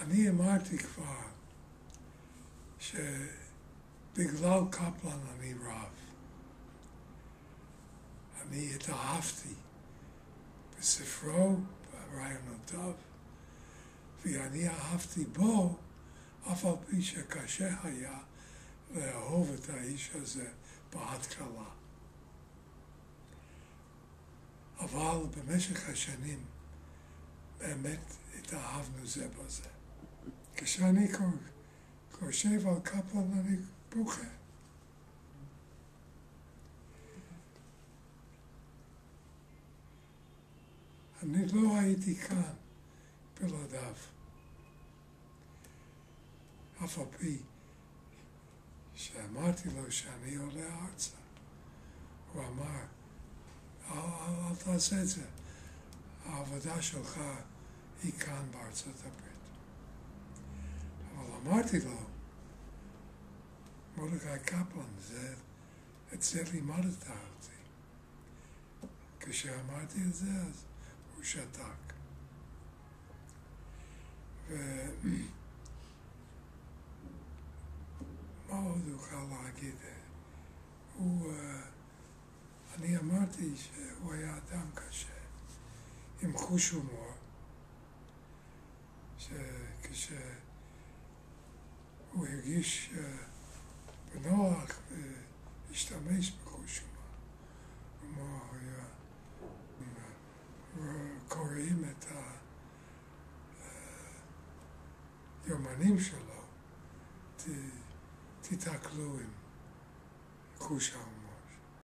אני אמרתי כבר שבגלל קפלן אני רב. אני התאהבתי בספרו, ברעיונותיו, ואני אהבתי בו, אף על פי שקשה היה לאהוב את האיש הזה בהתחלה. אבל במשך השנים באמת התאהבנו זה בזה. כשאני חושב על קפלן אני בוכה. אני לא הייתי כאן בלעדיו. אף על פי שאמרתי לו שאני עולה ארצה. הוא אמר, אל תעשה את זה. העבודה שלך היא כאן בארצות הברית. אבל אמרתי לו, מרדכי קפלן, את זה לימדת אותי. כשאמרתי את זה, אז הוא שתק. מה עוד אוכל להגיד? אני אמרתי שהוא היה אדם קשה, עם חוש הומור, שכשהוא הרגיש בנוח להשתמש בחוש הומור, קוראים את היומנים שלו, תתקלו עם חוש ההומור.